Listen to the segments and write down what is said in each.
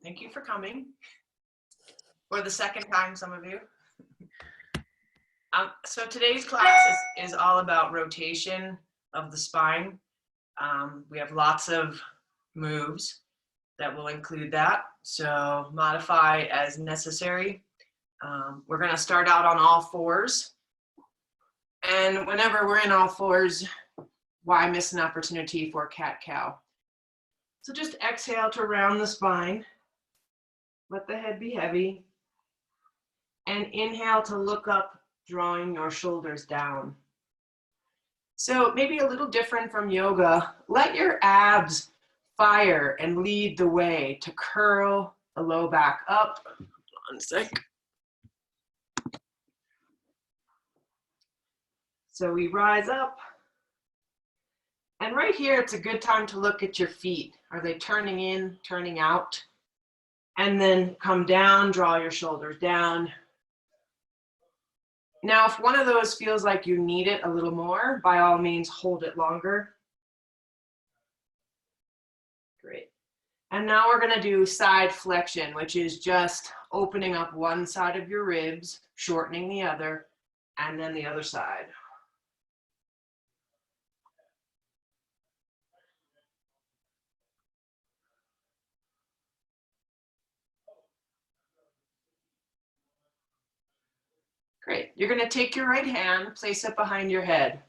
Thank you for coming. For the second time, some of you. So today's class is all about rotation of the spine. We have lots of moves that will include that, so modify as necessary. We're going to start out on all fours, and whenever we're in all fours, why miss an opportunity for cat-cow? So just exhale to round the spine, let the head be heavy, and inhale to look up, drawing your shoulders down. So maybe a little different from yoga, let your abs fire and lead the way to curl the low back up. One sec. So we rise up. And right here, it's a good time to look at your feet. Are they turning in, turning out? And then come down, draw your shoulders down. Now, if one of those feels like you need it a little more, by all means, hold it longer. Great. And now we're gonna do side flexion, which is just opening up one side of your ribs, shortening the other, and then the other side. Great. You're going to take your right hand, place it behind your head.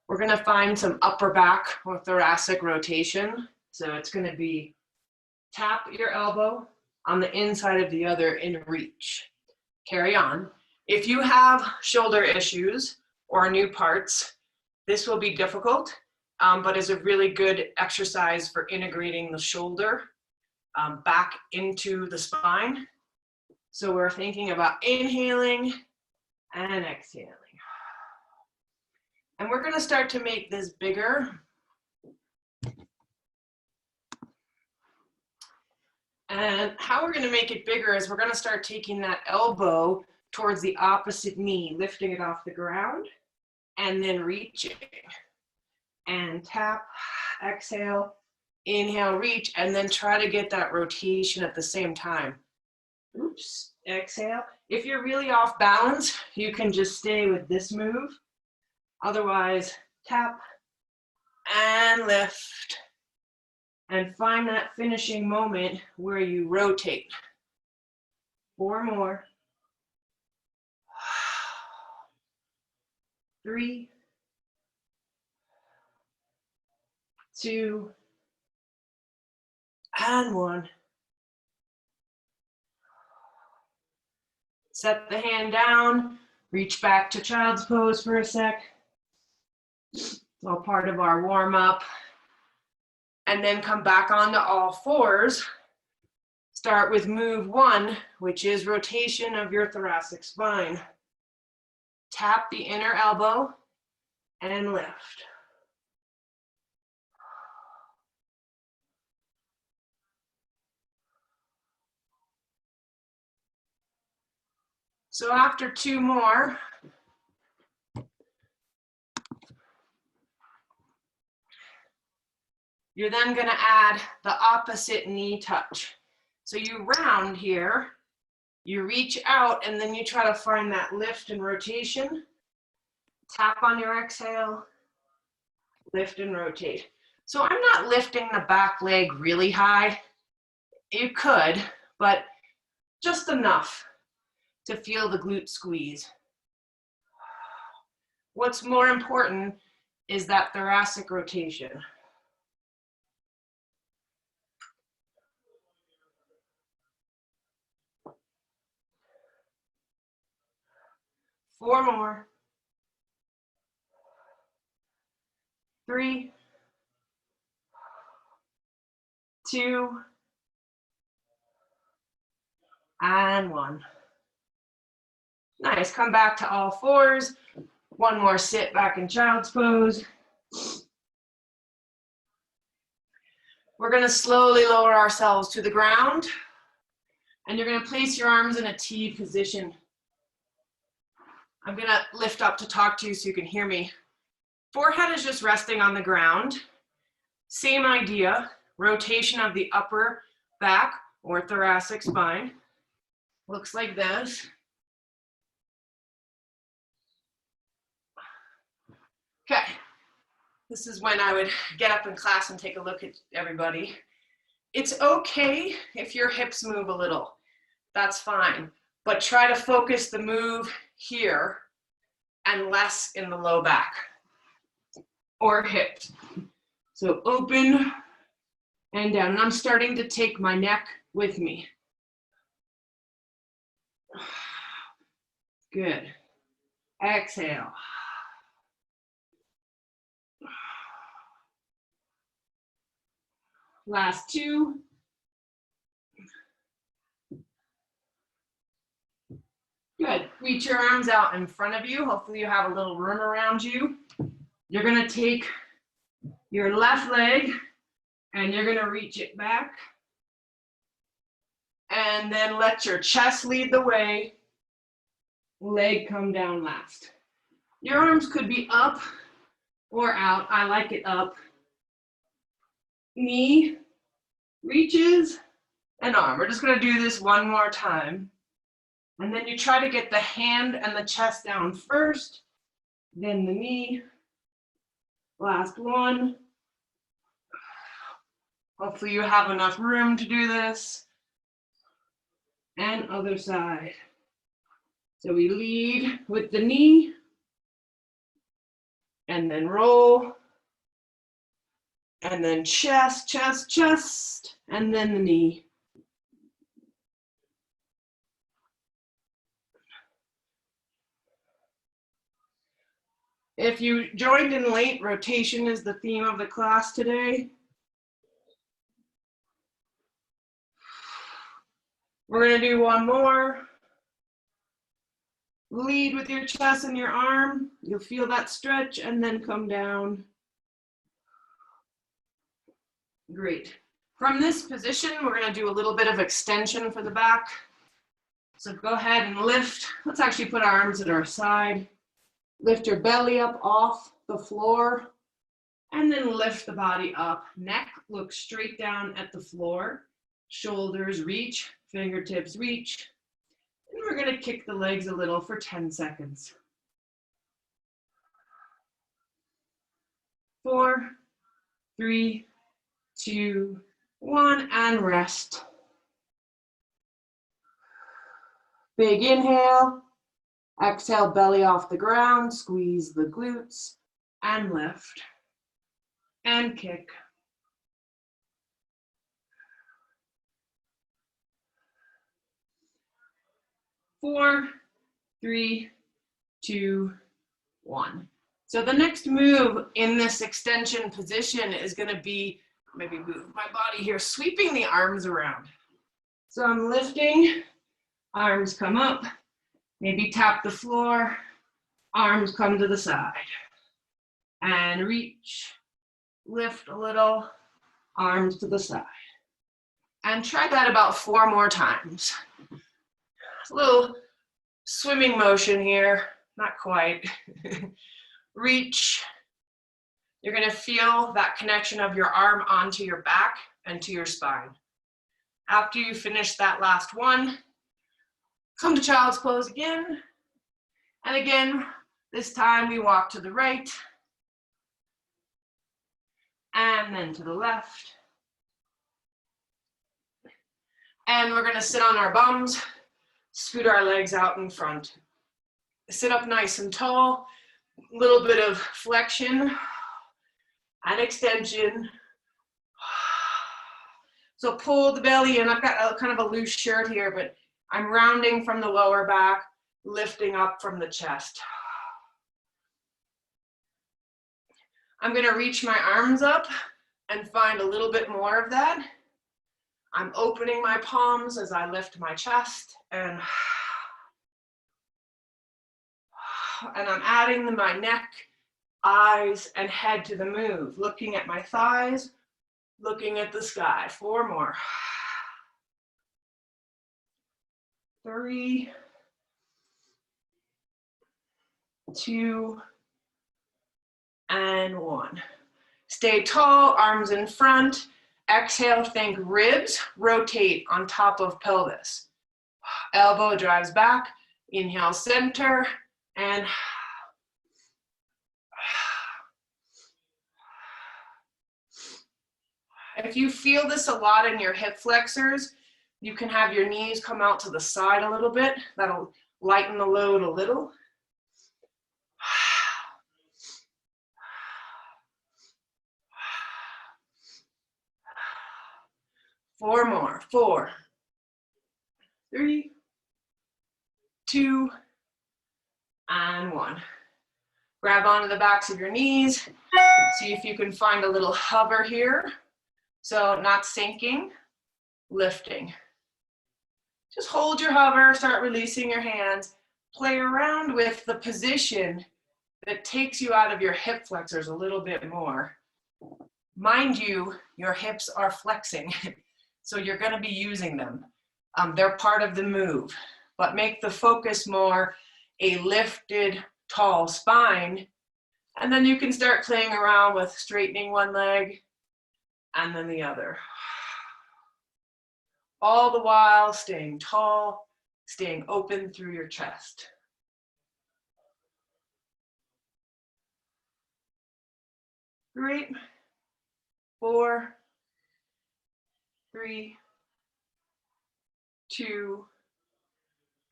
We're going to find some upper back or thoracic rotation. So it's going to be tap your elbow on the inside of the other in reach. Carry on. If you have shoulder issues or new parts, this will be difficult, but is a really good exercise for integrating the shoulder back into the spine. So we're thinking about inhaling and exhaling. And we're going to start to make this bigger. And how we're going to make it bigger is we're going to start taking that elbow towards the opposite knee, lifting it off the ground, and then reaching. And tap, exhale, inhale, reach, and then try to get that rotation at the same time. Oops, exhale. If you're really off balance, you can just stay with this move. Otherwise, tap and lift. And find that finishing moment where you rotate. 4 more. 3, 2, and 1. Set the hand down, reach back to child's pose for a sec. It's all part of our warm up. And then come back onto all fours. Start with move 1, which is rotation of your thoracic spine. Tap the inner elbow and lift. So after 2 more, you're then going to add the opposite knee touch. So you round here, you reach out, and then you try to find that lift and rotation. Tap on your exhale, lift and rotate. So I'm not lifting the back leg really high. You could, but just enough to feel the glute squeeze. What's more important is that thoracic rotation. Four more. 3, 2, and 1. Nice, come back to all fours. 1 more sit back in child's pose. We're going to slowly lower ourselves to the ground, and you're going to place your arms in a T position. I'm going to lift up to talk to you so you can hear me. Forehead is just resting on the ground. Same idea, rotation of the upper back or thoracic spine. Looks like this. Okay, this is when I would get up in class and take a look at everybody. It's okay if your hips move a little, that's fine, but try to focus the move here and less in the low back or hips. So open and down, and I'm starting to take my neck with me. Good. Exhale. Last two. Good. Reach your arms out in front of you. Hopefully you have a little room around you. You're going to take your left leg and you're going to reach it back. And then let your chest lead the way. Leg come down last. Your arms could be up or out. I like it up. Knee reaches and arm. We're just going to do this one more time. And then you try to get the hand and the chest down first, then the knee. Last one. Hopefully you have enough room to do this. And other side. So we lead with the knee, and then roll, and then chest, chest, chest, and then the knee. If you joined in late, rotation is the theme of the class today. We're going to do one more. Lead with your chest and your arm. You'll feel that stretch and then come down. Great. From this position, we're going to do a little bit of extension for the back. So go ahead and lift. Let's actually put our arms at our side. Lift your belly up off the floor and then lift the body up. Neck looks straight down at the floor. Shoulders reach, fingertips reach. And we're going to kick the legs a little for 10 seconds. 4, 3, 2, 1, and rest. Big inhale. Exhale, belly off the ground. Squeeze the glutes and lift. And kick. 4, 3, 2, 1. So the next move in this extension position is going to be, maybe move my body here, sweeping the arms around. So I'm lifting, arms come up, maybe tap the floor, arms come to the side. And reach, lift a little, arms to the side. And try that about 4 more times. A little swimming motion here, not quite. Reach. You're going to feel that connection of your arm onto your back and to your spine. After you finish that last one, come to child's pose again. And again, this time we walk to the right and then to the left. And we're going to sit on our bums. Scoot our legs out in front. Sit up nice and tall. A little bit of flexion and extension. So pull the belly in. I've got a kind of a loose shirt here, but I'm rounding from the lower back, lifting up from the chest. I'm going to reach my arms up and find a little bit more of that. I'm opening my palms as I lift my chest and I'm adding my neck, eyes, and head to the move, looking at my thighs, looking at the sky. 4 more. 3, 2, and 1. Stay tall, arms in front, Exhale, think ribs rotate on top of pelvis. Elbow drives back, inhale, center, and if you feel this a lot in your hip flexors, you can have your knees come out to the side a little bit. That'll lighten the load a little. Four more. 4, 3, 2, and 1. Grab onto the backs of your knees. See if you can find a little hover here. So not sinking, lifting. Just hold your hover, start releasing your hands. Play around with the position that takes you out of your hip flexors a little bit more. Mind you, your hips are flexing, so you're going to be using them. They're part of the move, but make the focus more a lifted, tall spine, and then you can start playing around with straightening one leg and then the other. All the while staying tall, staying open through your chest. Great. 4, 3, 2,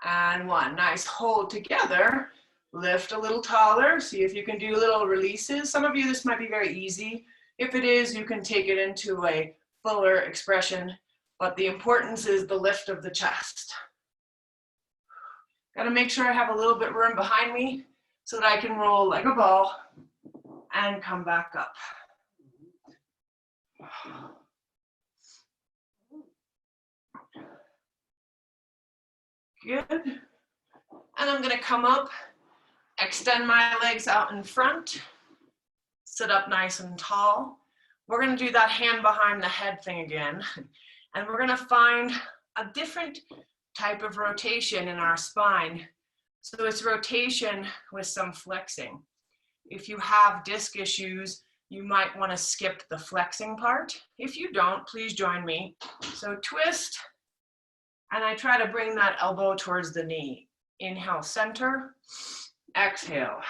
and 1. Nice, hold together. Lift a little taller. See if you can do little releases. Some of you, this might be very easy. If it is, you can take it into a fuller expression, but the importance is the lift of the chest. Gotta make sure I have a little bit room behind me so that I can roll like a ball and come back up. Good. And I'm gonna come up, extend my legs out in front, sit up nice and tall. We're gonna do that hand behind the head thing again. And we're gonna find a different type of rotation in our spine. So it's rotation with some flexing. If you have disc issues, you might wanna skip the flexing part. If you don't, please join me. So twist, and I try to bring that elbow towards the knee. Inhale, center, exhale.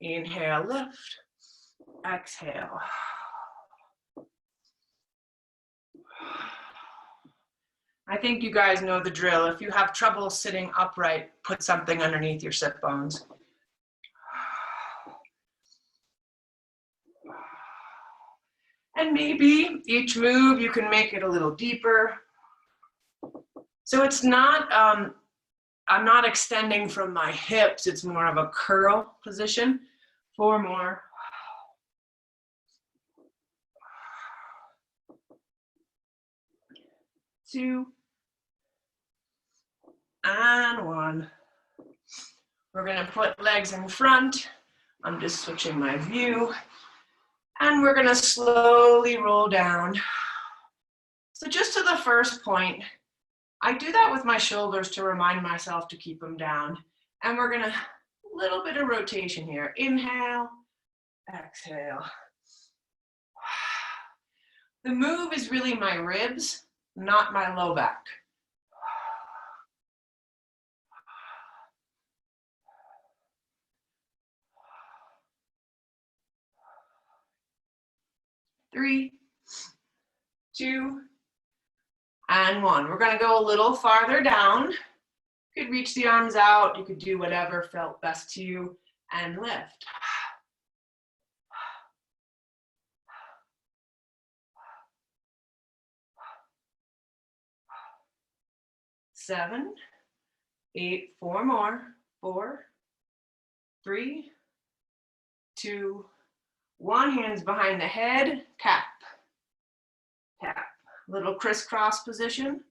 Inhale, lift, exhale. I think you guys know the drill. If you have trouble sitting upright, put something underneath your sit bones. And maybe each move you can make it a little deeper. So it's not, I'm not extending from my hips, it's more of a curl position. 4 more. 2, and 1. We're gonna put legs in front. I'm just switching my view. And we're gonna slowly roll down. So just to the first point, I do that with my shoulders to remind myself to keep them down. And we're gonna, a little bit of rotation here. Inhale, exhale. The move is really my ribs, not my low back. Three, 2, and 1. We're gonna go a little farther down. You could reach the arms out, you could do whatever felt best to you, and lift. 7, 8, 4 more. 4, 3, 2, 1. Hands behind the head, tap, tap. Little crisscross position.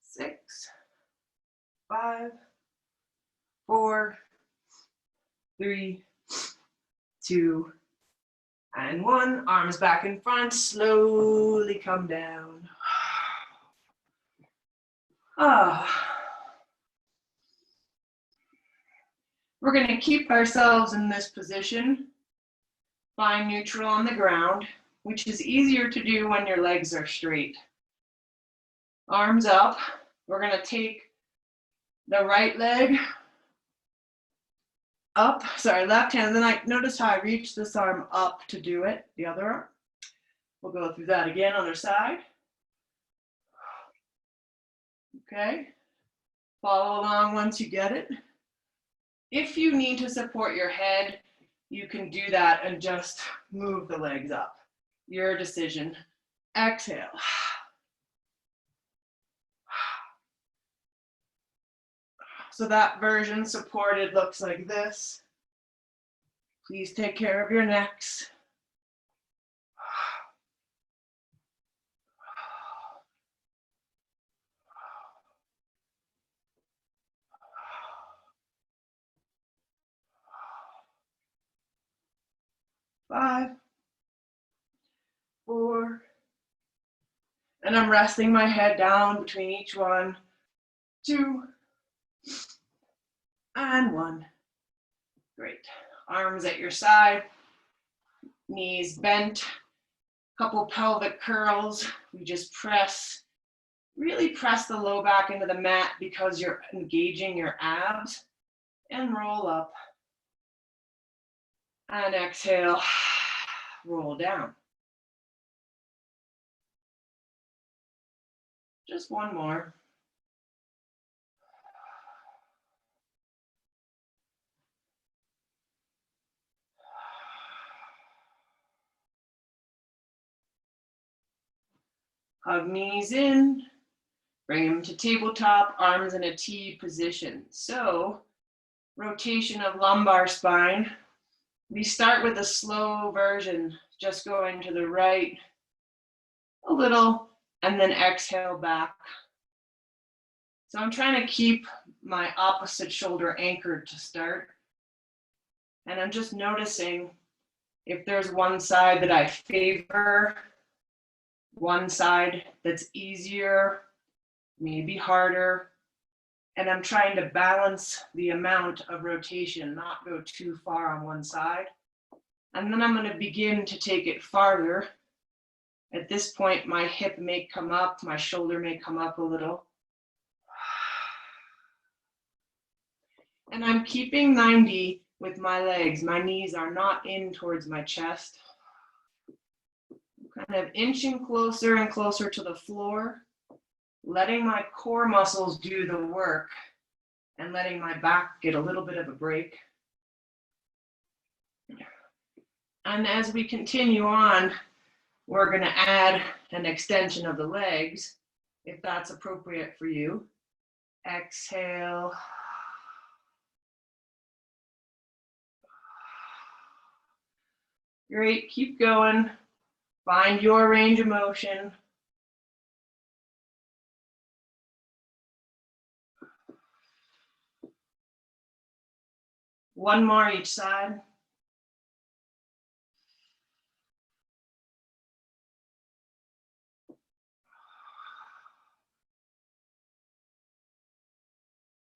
Six, 5, 4, 3, 2, and 1. Arms back in front, slowly come down. We're going to keep ourselves in this position, spine neutral on the ground, which is easier to do when your legs are straight. Arms up. We're going to take the right leg up, left hand, and then I notice how I reach this arm up to do it, the other arm. We'll go through that again, other side. Okay, follow along once you get it. If you need to support your head, you can do that and just move the legs up. Your decision. Exhale. So that version supported looks like this. Please take care of your necks. Five, 4, and I'm resting my head down between each one. 2, and 1. Great. Arms at your side, knees bent, couple pelvic curls. We just press, really press the low back into the mat because you're engaging your abs, and roll up. And exhale, roll down. Just one more. Hug knees in, bring them to tabletop, arms in a T position. So, rotation of lumbar spine. We start with a slow version, just going to the right a little, and then exhale back. So I'm trying to keep my opposite shoulder anchored to start. And I'm just noticing if there's one side that I favor, one side that's easier, maybe harder. And I'm trying to balance the amount of rotation, not go too far on one side. And then I'm going to begin to take it farther. At this point, my hip may come up, my shoulder may come up a little. And I'm keeping 90 with my legs. My knees are not in towards my chest. Kind of inching closer and closer to the floor, letting my core muscles do the work and letting my back get a little bit of a break. And as we continue on, we're going to add an extension of the legs, if that's appropriate for you. Exhale. Great, keep going. Find your range of motion. One more each side.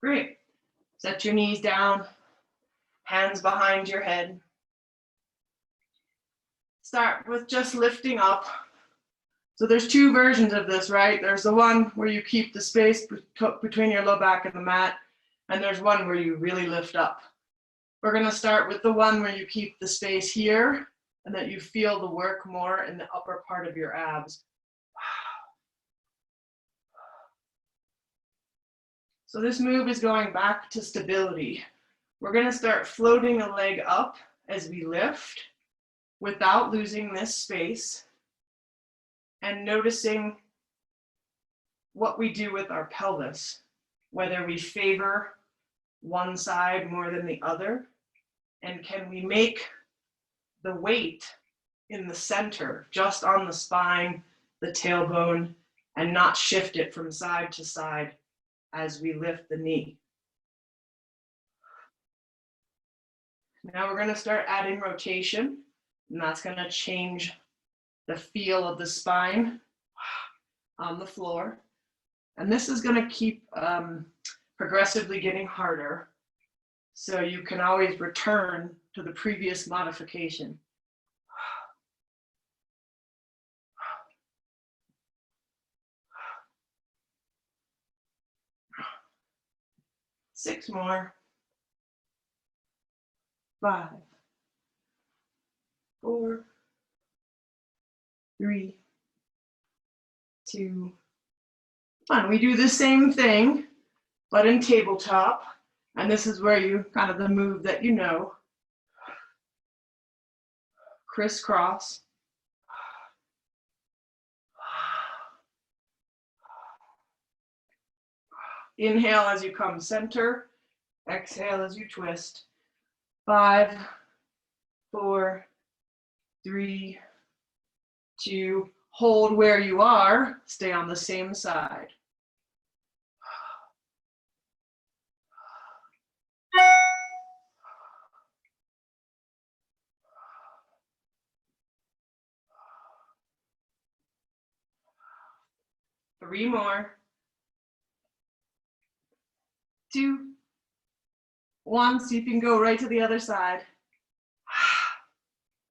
Great. Set your knees down, hands behind your head. Start with just lifting up. So there's two versions of this, right? There's the one where you keep the space between your low back and the mat, and there's one where you really lift up. We're going to start with the one where you keep the space here and that you feel the work more in the upper part of your abs. So this move is going back to stability. We're going to start floating a leg up as we lift without losing this space and noticing what we do with our pelvis, whether we favor one side more than the other, and can we make the weight in the center, just on the spine, the tailbone, and not shift it from side to side as we lift the knee. Now we're going to start adding rotation, and that's going to change the feel of the spine on the floor. And this is going to keep progressively getting harder. So you can always return to the previous modification. 6 more. 5, 4, 3, 2, 1. We do the same thing, but in tabletop. And this is where you kind of the move that you know. Crisscross. Inhale as you come center. Exhale as you twist. 5, 4, 3, 2. Hold where you are. Stay on the same side. Three more. 2, 1. See if you can go right to the other side.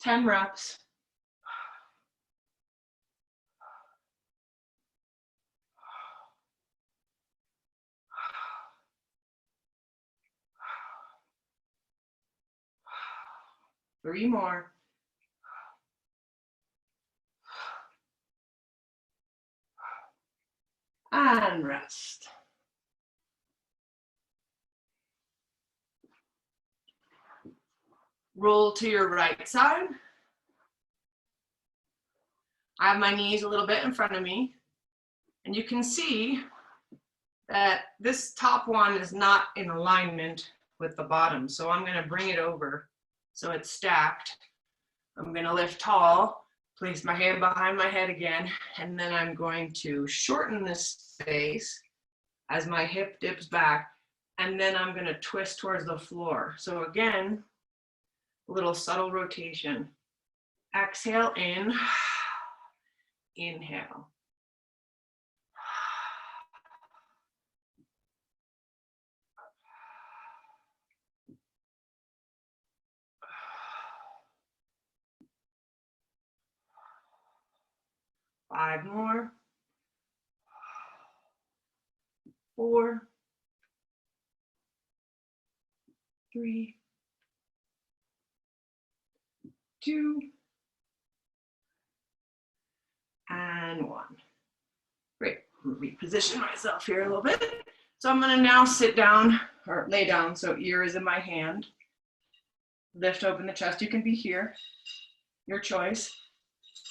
10 reps. Three more. And rest. Roll to your right side. I have my knees a little bit in front of me. And you can see that this top one is not in alignment with the bottom. So I'm going to bring it over so it's stacked. I'm going to lift tall, place my hand behind my head again, and then I'm going to shorten this space as my hip dips back, and then I'm going to twist towards the floor. So again, a little subtle rotation. Exhale in, inhale. Five more. 4, 3, 2, and 1. Great. Reposition myself here a little bit. So I'm going to now sit down or lay down. So ear is in my hand. Lift open the chest. You can be here. Your choice.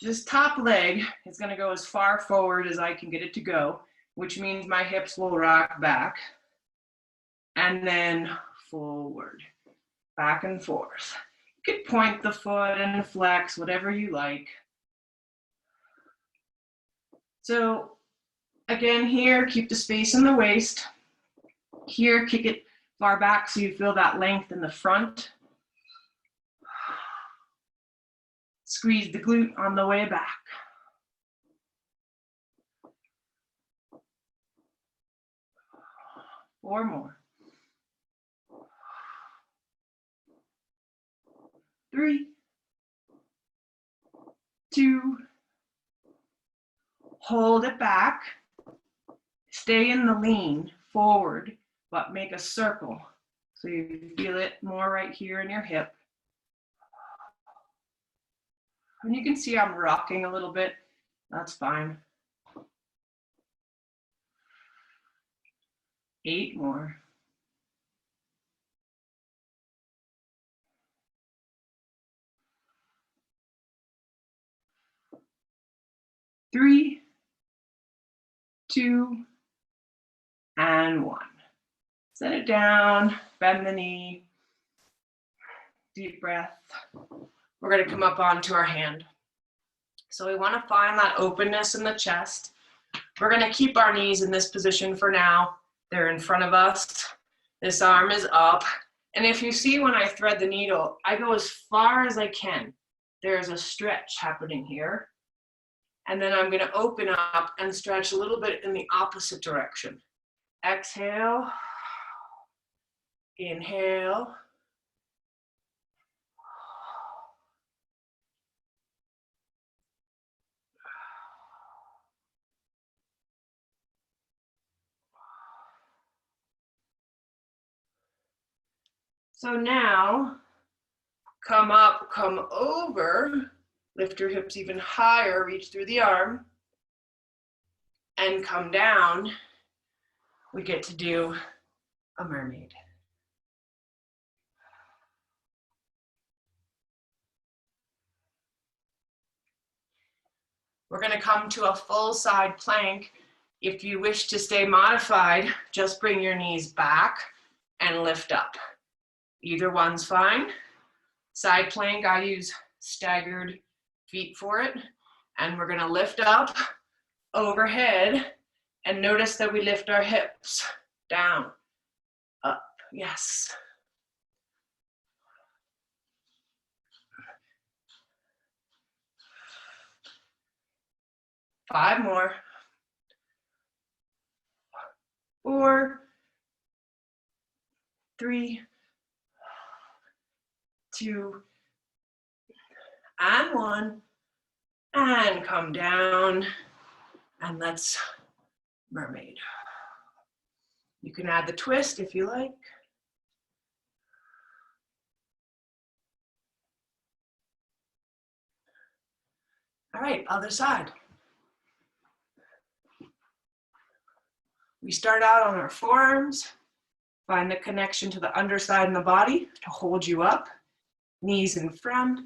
This top leg is going to go as far forward as I can get it to go, which means my hips will rock back. And then forward, back and forth. You could point the foot and flex, whatever you like. So again, here, keep the space in the waist. Here, kick it far back so you feel that length in the front. Squeeze the glute on the way back. Four more. 3, 2, hold it back. Stay in the lean forward, but make a circle. So you feel it more right here in your hip. And you can see I'm rocking a little bit. That's fine. 8 more. 3, 2, and 1. Set it down, bend the knee, deep breath. We're going to come up onto our hand. So we want to find that openness in the chest. We're going to keep our knees in this position for now. They're in front of us. This arm is up. And if you see when I thread the needle, I go as far as I can. There's a stretch happening here. And then I'm going to open up and stretch a little bit in the opposite direction. Exhale. Inhale. So now, come up, come over, lift your hips even higher, reach through the arm, and come down. We get to do a mermaid. We're going to come to a full side plank. If you wish to stay modified, just bring your knees back and lift up. Either one's fine. Side plank, I use staggered feet for it. And we're going to lift up overhead and notice that we lift our hips down, up, yes. Five more. 4, 3, 2, and 1. And come down, and let's mermaid. You can add the twist if you like. All right, other side. We start out on our forearms. Find the connection to the underside of the body to hold you up. Knees in front,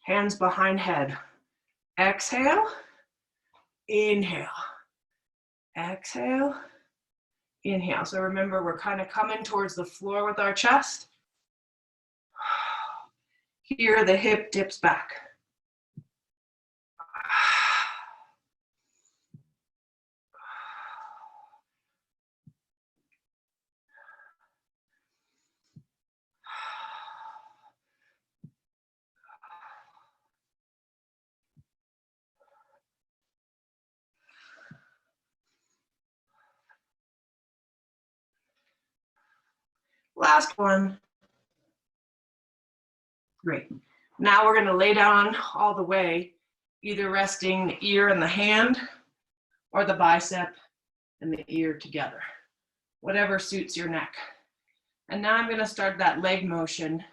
hands behind head. Exhale, inhale. Exhale, inhale. So remember, we're kind of coming towards the floor with our chest. Here, the hip dips back. Last one. Great. Now we're going to lay down all the way, either resting the ear and the hand or the bicep and the ear together, whatever suits your neck. And now I'm going to start that leg motion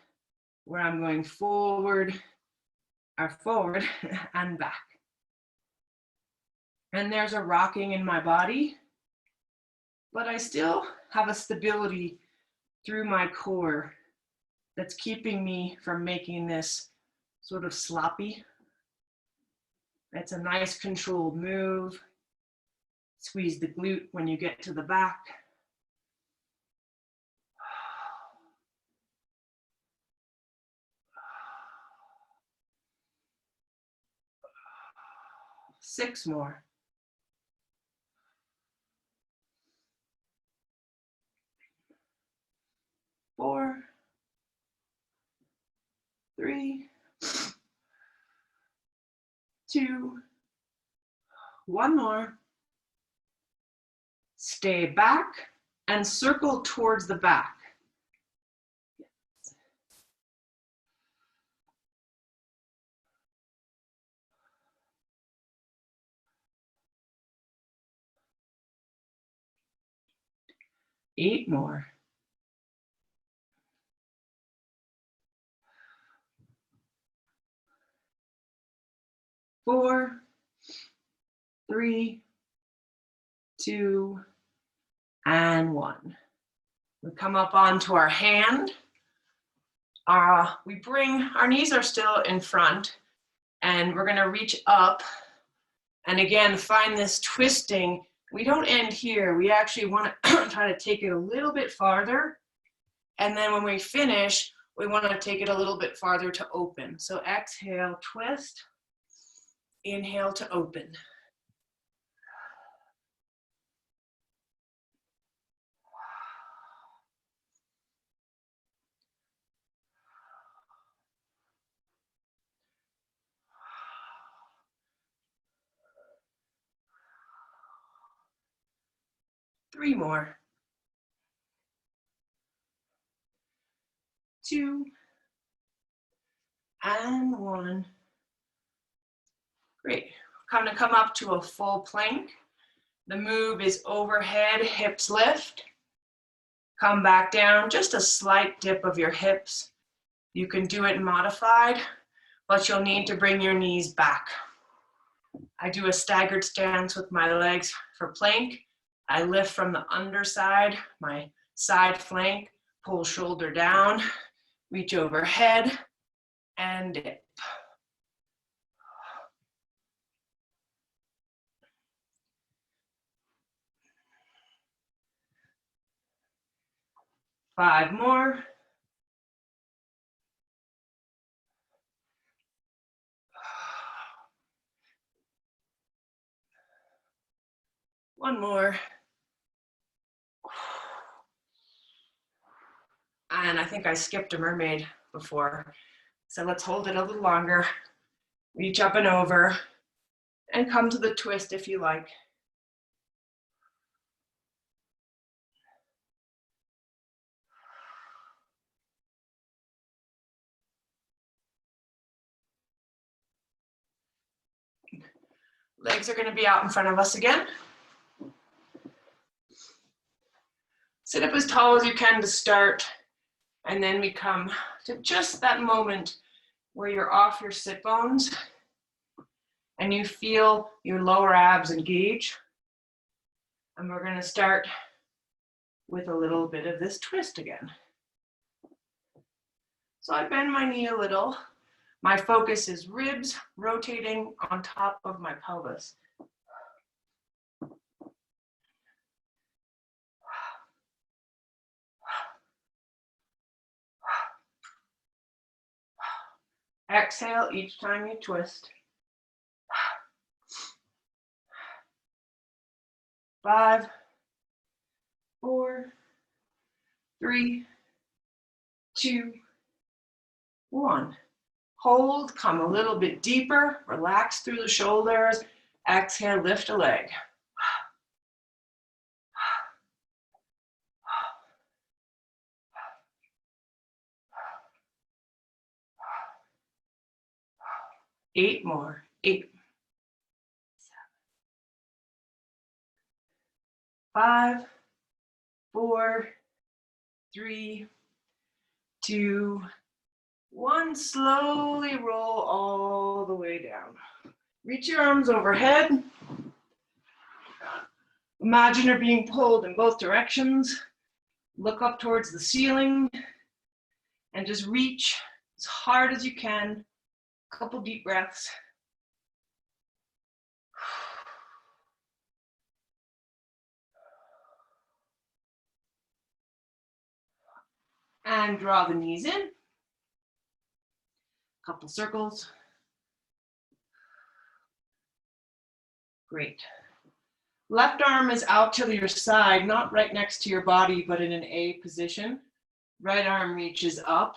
where I'm going forward and back. And there's a rocking in my body, but I still have a stability through my core that's keeping me from making this sort of sloppy. It's a nice controlled move. Squeeze the glute when you get to the back. Six more. 4, 3, 2, 1 more. Stay back and circle towards the back. 8 more. 4, 3, 2, and 1. We come up onto our hand. We bring, our knees are still in front, and we're gonna reach up. And again, find this twisting. We don't end here. We actually wanna try to take it a little bit farther. And then when we finish, we wanna take it a little bit farther to open. So exhale, twist. Inhale to open. Three more. 2, and 1. Great. Come up to a full plank. The move is overhead, hips lift. Come back down, just a slight dip of your hips. You can do it modified, but you'll need to bring your knees back. I do a staggered stance with my legs for plank. I lift from the underside, my side flank, pull shoulder down, reach overhead, and dip. Five more. One more. And I think I skipped a mermaid before. So let's hold it a little longer. Reach up and over and come to the twist if you like. Legs are going to be out in front of us again. Sit up as tall as you can to start, and then we come to just that moment where you're off your sit bones and you feel your lower abs engage. And we're going to start with a little bit of this twist again. So I bend my knee a little. My focus is ribs rotating on top of my pelvis. Exhale each time you twist. 5, 4, 3, 2, 1. Hold, come a little bit deeper, relax through the shoulders. Exhale, lift a leg. Eight more. 8, 5, 4, 3, 2, 1. Slowly roll all the way down. Reach your arms overhead. Imagine you're being pulled in both directions. Look up towards the ceiling and just reach as hard as you can. A couple deep breaths. And draw the knees in. Couple circles. Great. Left arm is out to your side, not right next to your body, but in an A position. Right arm reaches up.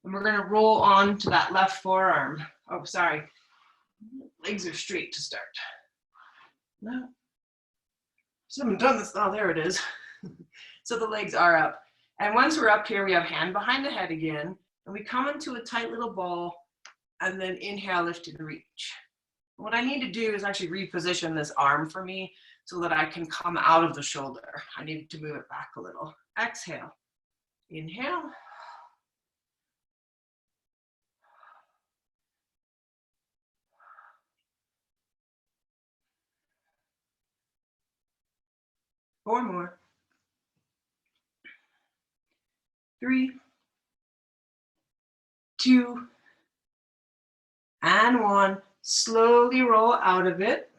And we're going to roll on to that left forearm. Oh, sorry. Legs are straight to start. No. Just haven't done this. Oh, there it is. So the legs are up. And once we're up here, we have hand behind the head again. And we come into a tight little ball. And then inhale, lift and reach. What I need to do is actually reposition this arm for me so that I can come out of the shoulder. I need to move it back a little. Exhale. Inhale. Four more. 3, 2, and 1. Slowly roll out of it.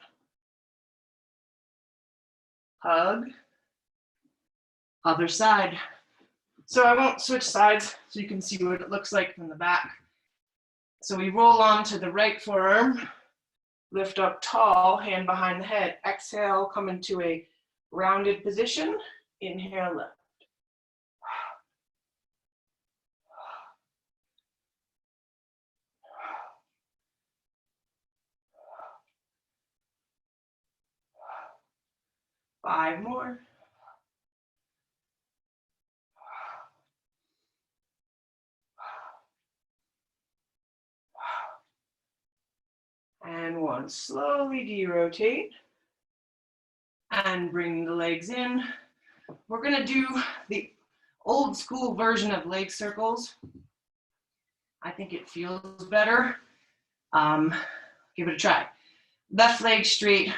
Hug. Other side. So I won't switch sides so you can see what it looks like from the back. So we roll on to the right forearm. Lift up tall, hand behind the head. Exhale, come into a rounded position. Inhale, lift. Five more. And one. Slowly derotate. And bring the legs in. We're gonna do the old school version of leg circles. I think it feels better. Give it a try. Left leg straight,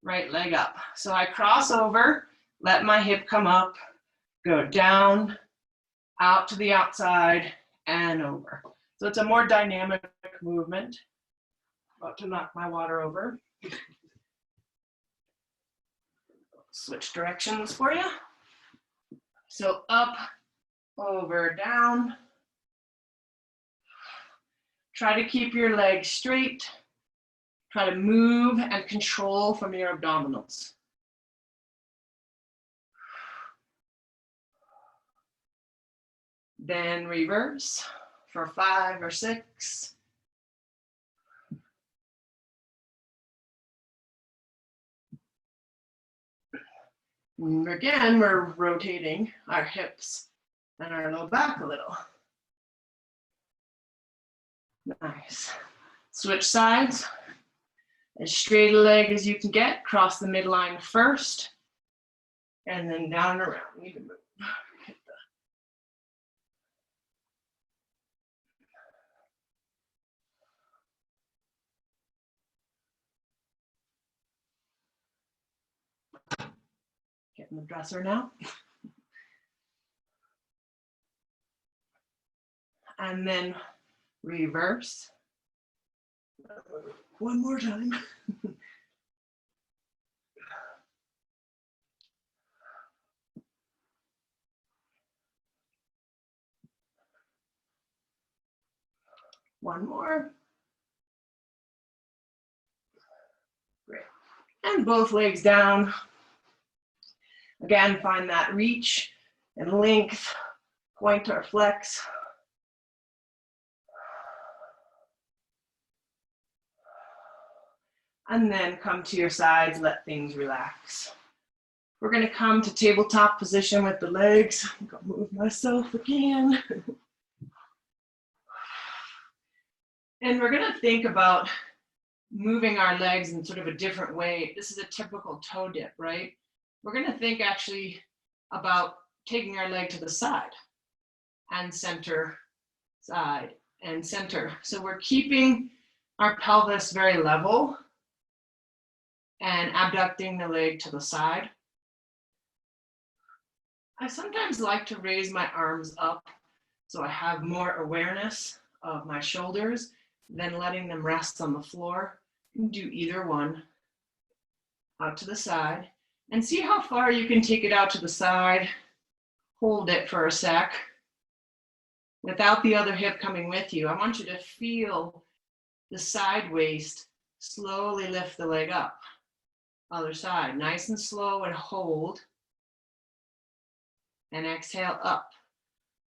right leg up. So I cross over, let my hip come up, go down, out to the outside, and over. So it's a more dynamic movement. About to knock my water over. Switch directions for you. So up, over, down. Try to keep your legs straight. Try to move and control from your abdominals. Then reverse for 5 or 6. And again, we're rotating our hips and our low back a little. Nice. Switch sides. As straight a leg as you can get. Cross the midline first. And then down and around. You can move. Get in the dresser now. And then reverse. One more time. One more. Great. And both legs down. Again, find that reach and length, point or flex. And then come to your sides, let things relax. We're gonna come to tabletop position with the legs. I'm gonna move myself again. And we're gonna think about moving our legs in sort of a different way. This is a typical toe dip, right? We're gonna think actually about taking our leg to the side and center, side and center. So we're keeping our pelvis very level and abducting the leg to the side. I sometimes like to raise my arms up so I have more awareness of my shoulders than letting them rest on the floor. You can do either one. Out to the side. And see how far you can take it out to the side. Hold it for a sec. Without the other hip coming with you. I want you to feel the side waist slowly lift the leg up. Other side, nice and slow, and hold. And exhale up.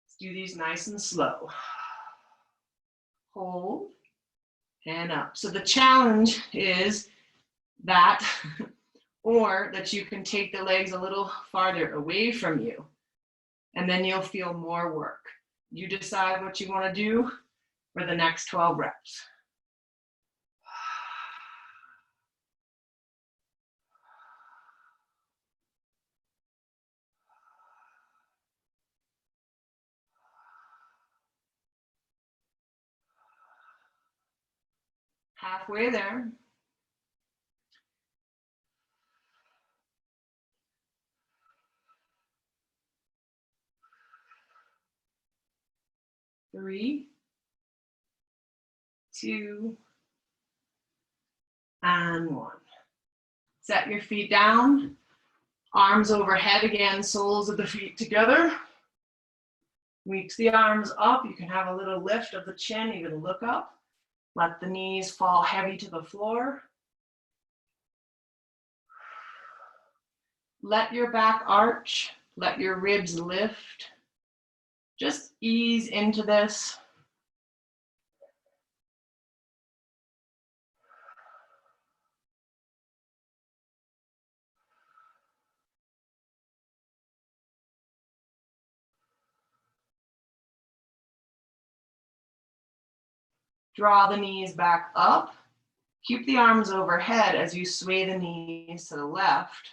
Let's do these nice and slow. Hold and up. So the challenge is that, or that you can take the legs a little farther away from you, and then you'll feel more work. You decide what you want to do for the next 12 reps. Halfway there. Three, 2, and 1. Set your feet down, arms overhead again, soles of the feet together. Reach the arms up. You can have a little lift of the chin, even look up. Let the knees fall heavy to the floor. Let your back arch, let your ribs lift. Just ease into this. Draw the knees back up Keep the arms overhead as you sway the knees to the left.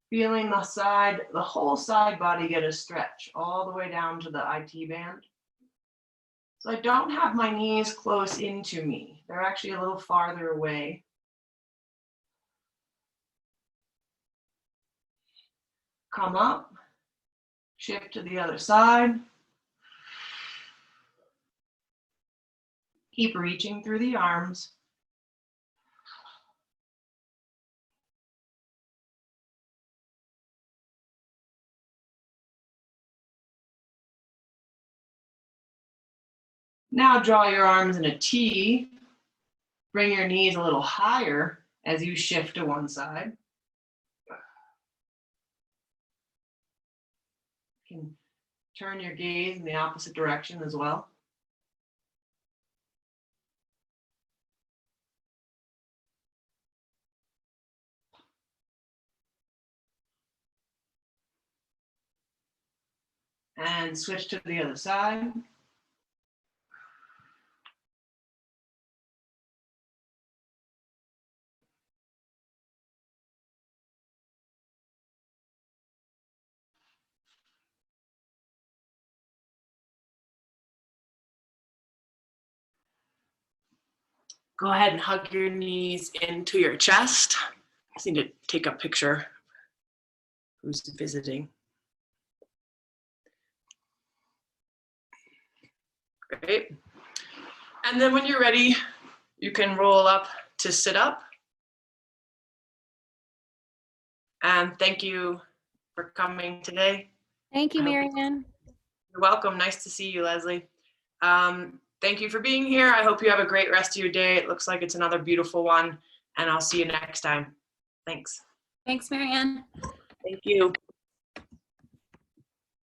Feeling the whole side body get a stretch all the way down to the IT band. So I don't have my knees close into me. They're actually a little farther away. Come up, shift to the other side. Keep reaching through the arms. Now draw your arms in a T. Bring your knees a little higher as you shift to one side. You can turn your gaze in the opposite direction as well. And switch to the other side. Go ahead and hug your knees into your chest. I just need to take a picture. Who's visiting? Great. And then when you're ready, you can roll up to sit up. And thank you for coming today. Thank you, Maryanne. You're welcome. Nice to see you, Leslie. Thank you for being here. I hope you have a great rest of your day. It looks like it's another beautiful one, and I'll see you next time. Thanks. Thanks, Maryanne. Thank you.